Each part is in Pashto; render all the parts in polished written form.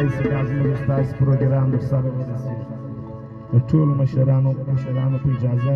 کېدای شي دا زموږ ستاسو پروګرام درسره ورسېږي د ټولو مشرانو په اجازه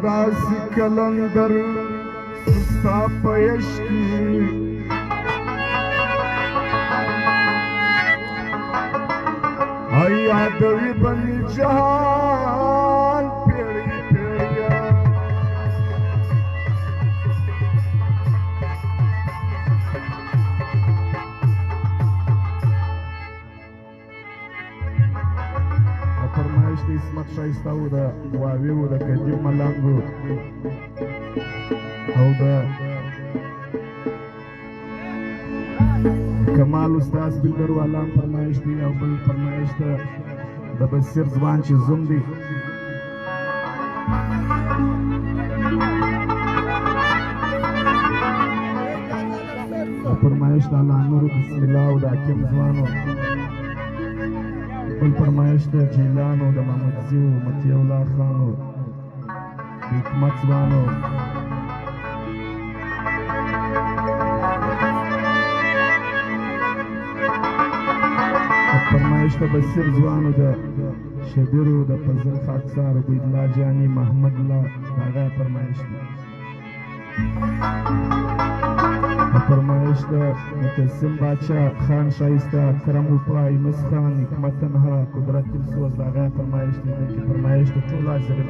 داسې کلندر ستا په یش کې یادوي بني جهان پیړۍ پیړۍ فرمایش د عصمت ښایسته و د واوې و د قدیم ملنګ او د کمال استاذ بلدر والام فرمایش دی او بل فرمایش د بصیر ځوان چې زوم دی فرمایش د الله نور بسم الله او د حکیم ځوانو بل فرمایش د جیلانو د محمد زیو متی الله خانو د حکمت ځوانو فرمایش د بصیر ځوانو د شبیرو د فضل خاکسار عبیدالله جانی محمد الله هغه فرمایش دی فرمایش د متسم باچا خان شایسته کرم وفای مس خان حکمت تنها قدرت السوز هغه فرمایش دی دلته فرمایش د ټولو حاضرین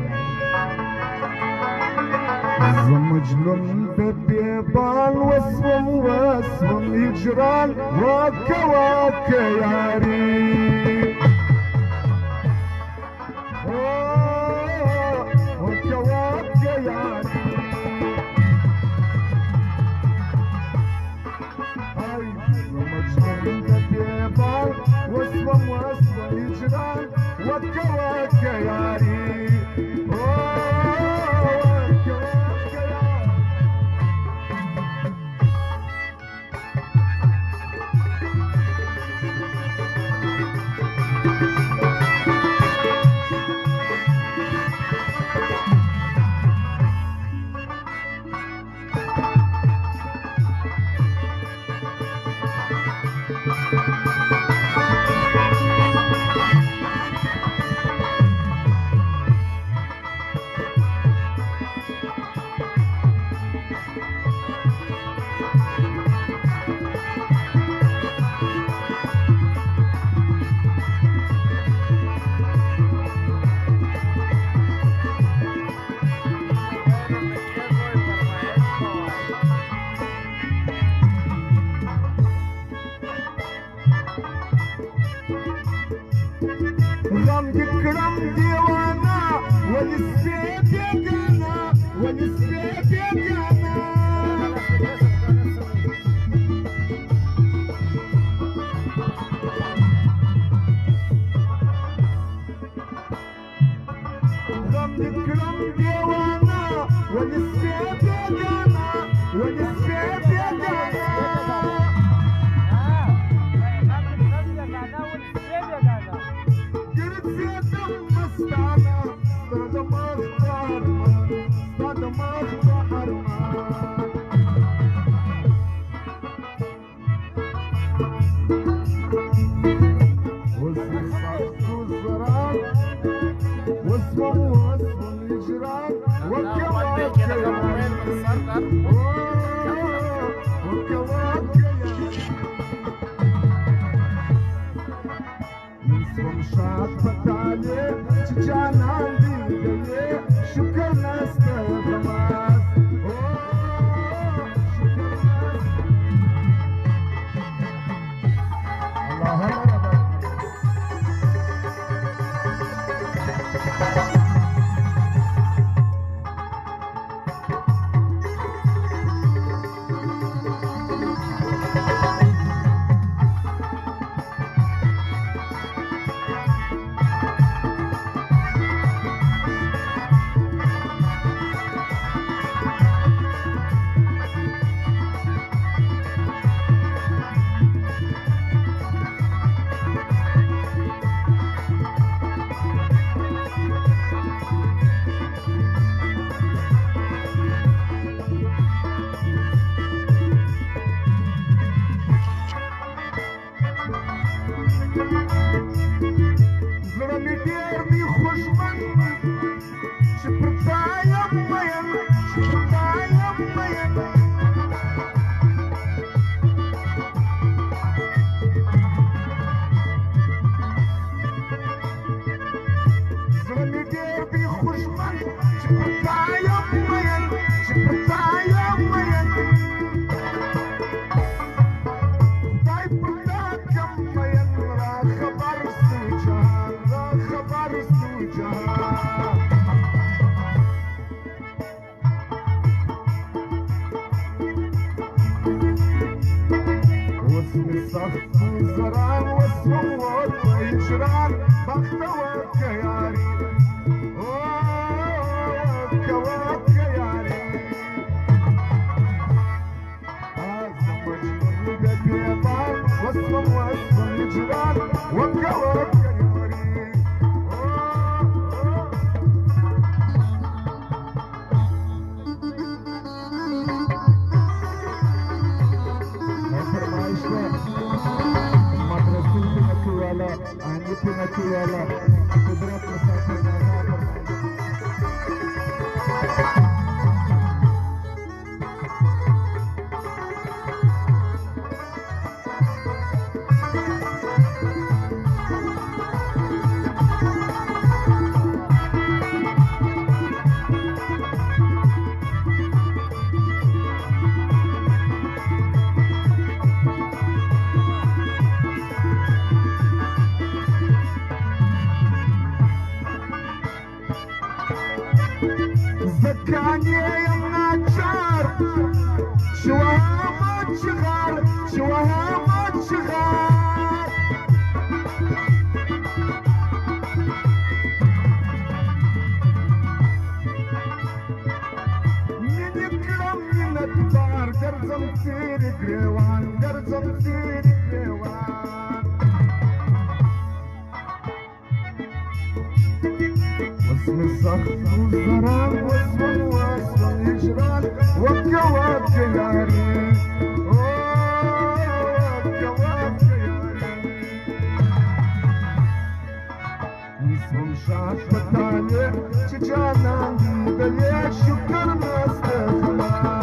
زه مجنون د بیبال وسوم هجران واکه واکه یاري واکه واکه یاري زه مجنون د بیبال وسوم هجران واکه واکه یاري Shot, but I سخت زران واسمم وهجران بختوك ياري وكواك ياري هذا مجنون ببيضان واسمم هجران وكواك ياري वाला कुदरत मुसाफिर زكاني يا مناجر شوها ما تشغال شوها ما تشغال من يكرم من الدار درزم تيري قريوان درزم تيري قريوان واسم الصخر والزرار واسم الهجران وابكى وابكى ياري وابكى وابكى ياري اسم مشاط بطالع تجانا دليل شكر نستخدمه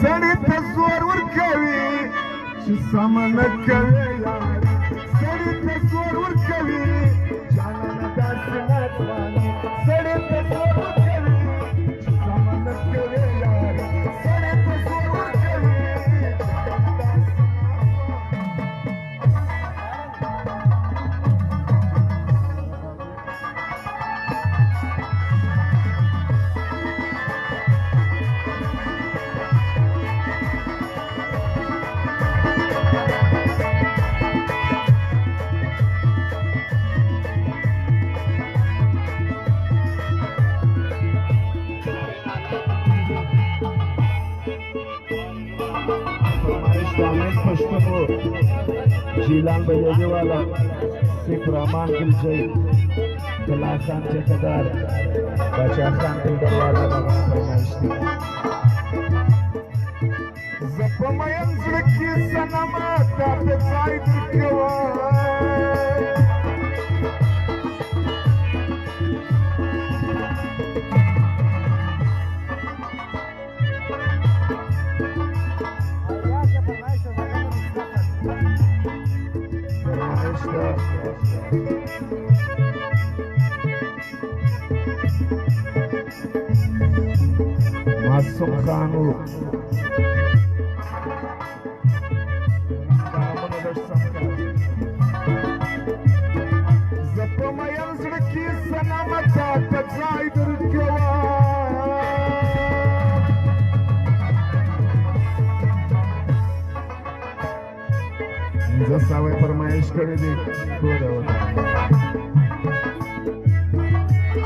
سړی ته زور ورکوي چې سمه نه کوي یاري سړی ته زور ورکوي جانانه داسې نه ځواني سړی ته زور ورکوي چې سمه نه کوي یاري سړی ته زور ورکوي جانانه داسې पश्चिमो जीलान बजाने वाला सिख रहमान गिलजई कला खान ठेकेदार बादशाह खान दिलदार वाला फरमाइश थी जपमयन ज़िकी सनमा तापे साइड केवा मासूम खानू زپمین زړکی سلامتا تځای درکوا زه ساوی فرمایش کړی دی ټول وته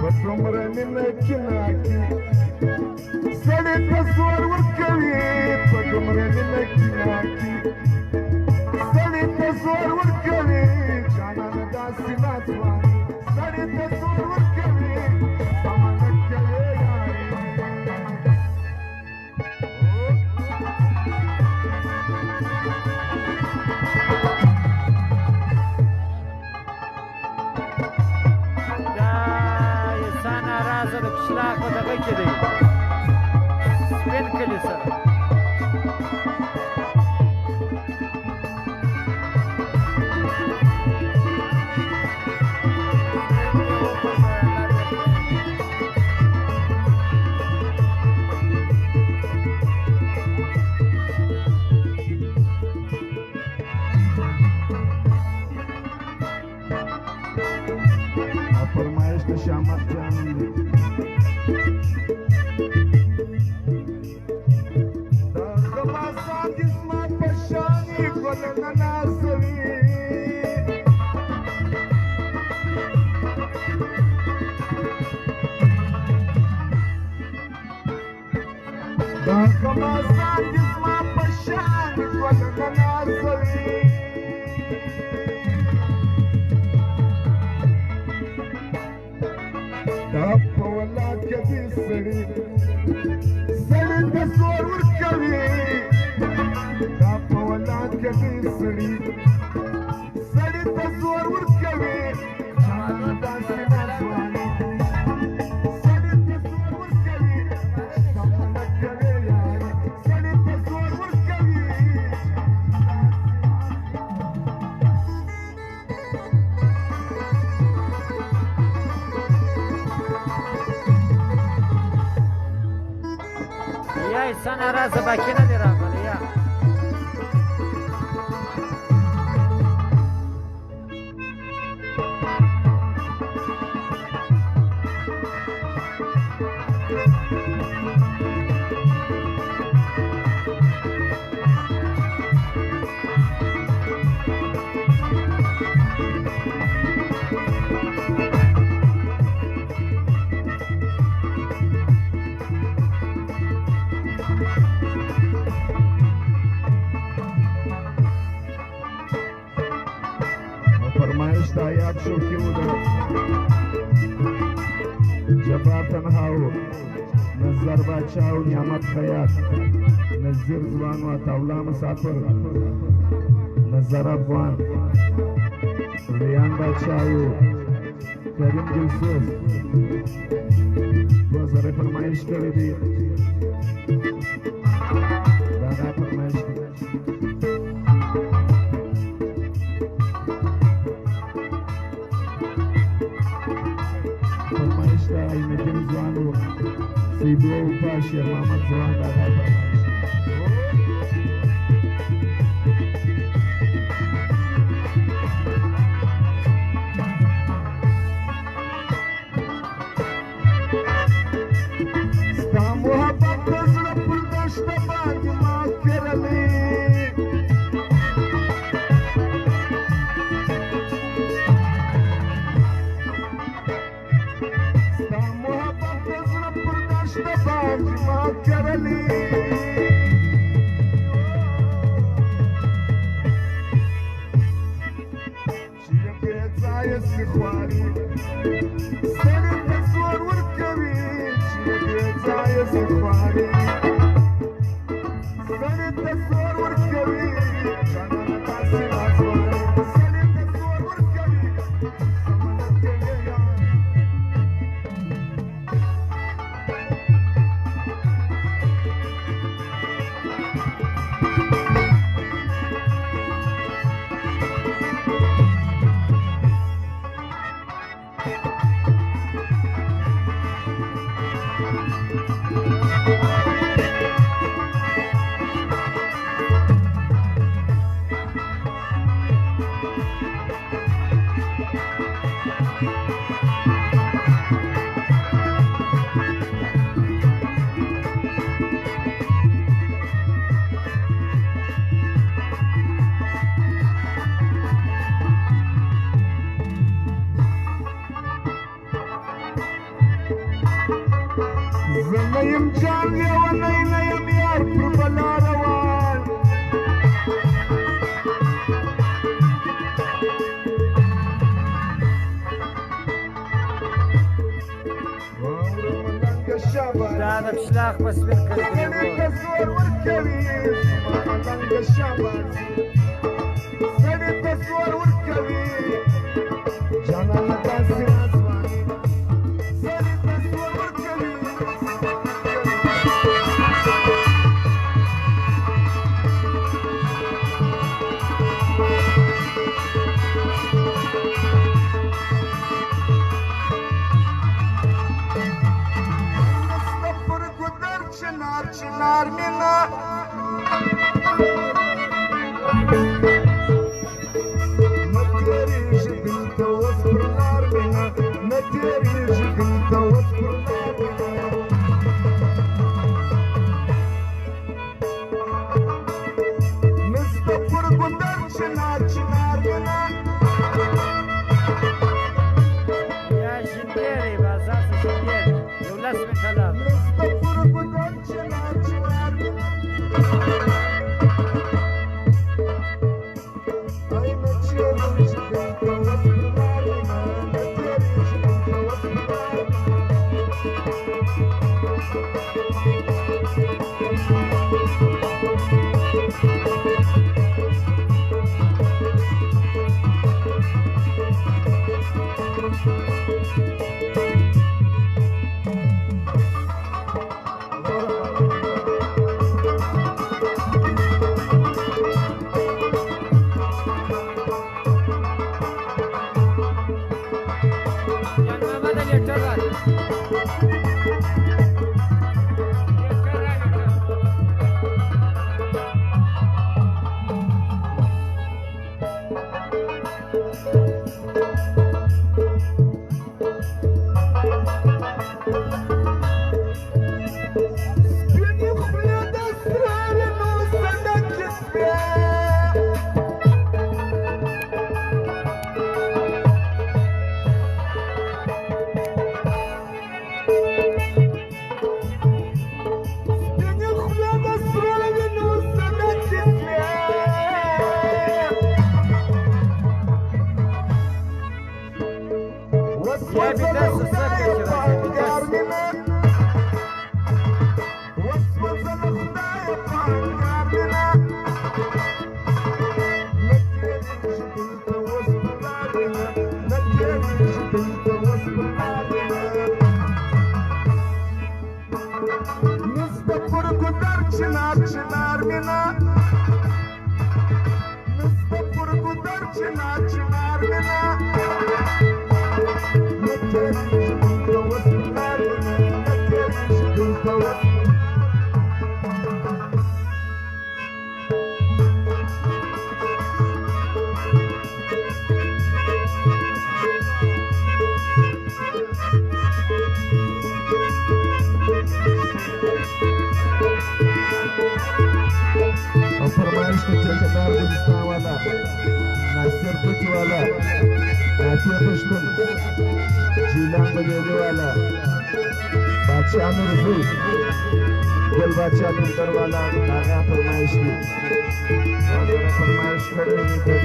په څومره مینه کې ناکي سړی ته زور ورکوي په دومره مینه کې ناکي سړی ته زور ورکوي جانانه داسې نه ځواني سړی ته زور ورکوي سمه نه کوي یاري دا خماسان دي زما په شان ټولنه نازوي دا په ولاد کې دي سړي سړي ته زور ورکوي دا په ولاد کې دي سړي سړي ته زور ورکوي جانانه داسې نازواني سړي ته زور ورکوي شتمنه کوي یاري سړي ته زور ورکوي یا احسان راځه باقي نه دی راغلی یا فرمایش دا یاد شو کیو دا جبار تنهاو نظر باچاو نعمت خیات نظیر زبان و تاولا مسافر نظر افغان ریان باچاو کریم دلسوز دوزر فرمایش کردی دی دانا فرمایش کردی Aymet'in Zuhan'ı Seydo Paşa Mahmut Zuhan da Sta muhabbat kızla pırdaşta bağıma kerali ما کرلی چې بې ځایه سخواري سړی ته زور ورکوي چې بې ځایه سخواري سړی ته زور ورکوي جانانه داسې نازواني سړی ته زور ورکوي سمنه کوي یار زنیم جان لیونی نیم یار پر بلا روان واوره ملنګ شاباش دا د پشلاخ په سپین کړی سړی ته زور ورکوي ملنګ شاباش سړی ته زور ورکوي جانانه داسې نازواني سړی ته زور ورکوي چنار مینا نتیری جگل تو اسپرنار مینا نتیری جگل تو اسپرنار مینا نستفر گندر چنار مینا یا شندیری بازار شندیری یو لس منټه لاړ نستفر گندر چنار سپینې خولې د سره وینو صدقې سوې Я беда со собой Çınar çınar mina Mustafa Kudar çınar çınar mina फरमाइश के ठेकेदार गुलिस्तान वाला नासिर कुछ वाला नासिर पश्तून जीलान बजेले वाला बादशाह नूरजी गुल बादशाह नूरकर वाला नागा फरमाइश की और फरमाइश करेंगे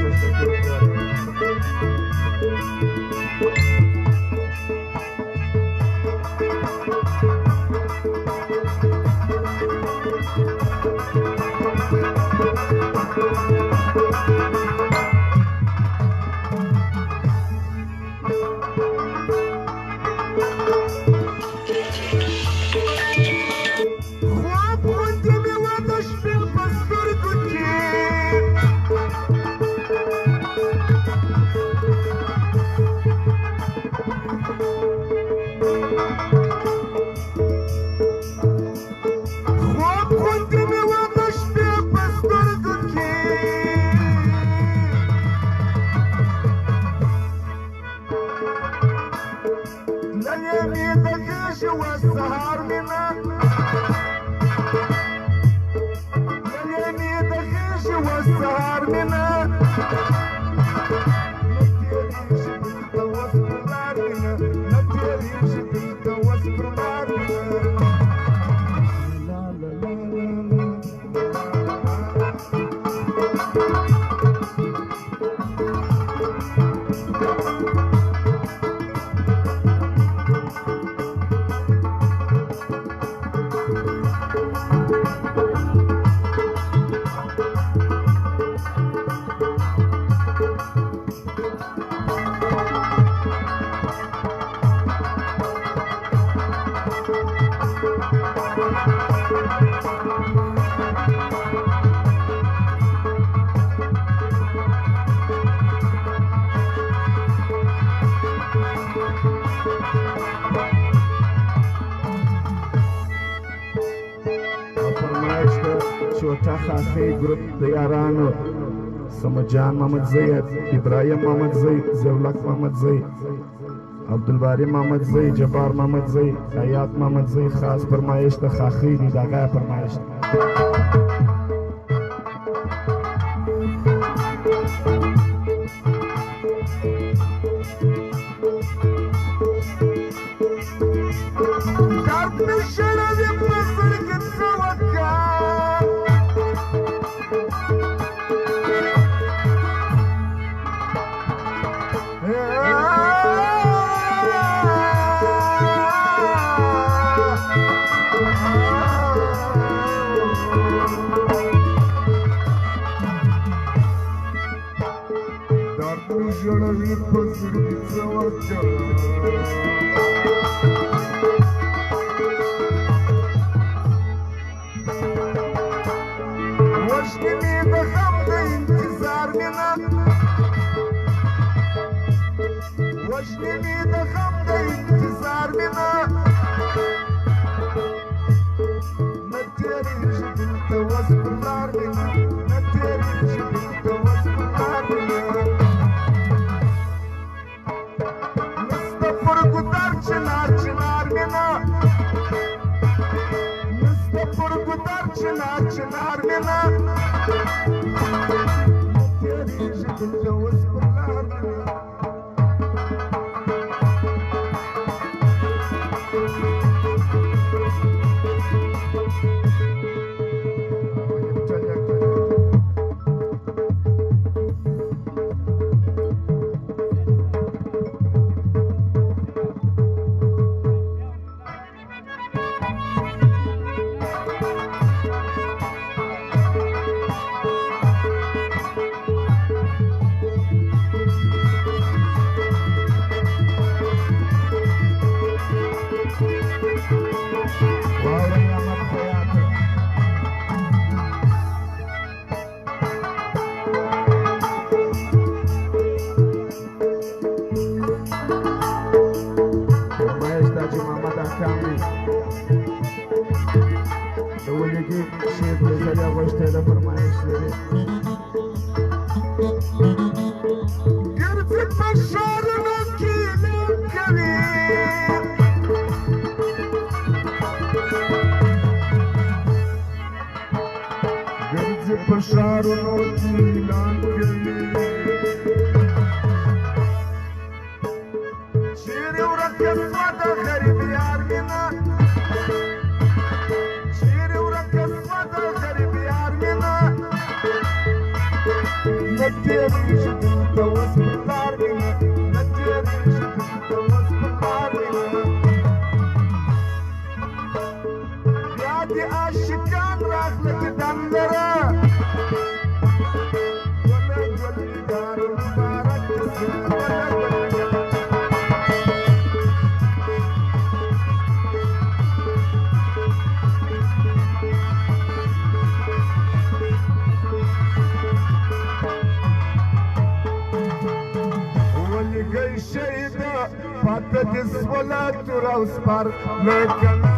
والسهر منا لليمين دخيش والسهر منا نتيريش بنت وصبر نارنا نتيريش بنت وصبر نارنا لا لا لا छोटा खाखी ग्रुप तैयारानो समजान मोहम्मद जैद इब्राहिम मोहम्मद जैद जवलक मोहम्मद जैद अब्दुलबारी मोहम्मद जैद जब्बार मोहम्मद जैद हयात मोहम्मद जैद खास फरमाइश त खाखी दी दागा फरमाइश چنار چنار مینا تیریږي دلته اوس پر لار مینا پشارونو تیلان کوي چیرې ورکه سوه د غریب یار مینه چیرې ورکه سوه د غریب یار مینه نه تېرېږي دلته اوس پر لار مینه نه تېرېږي دلته اوس پر لار مینه بیا دې عاشقان راغله دیدن لره شهيدة فاتت الصلاة وراوس بار لكن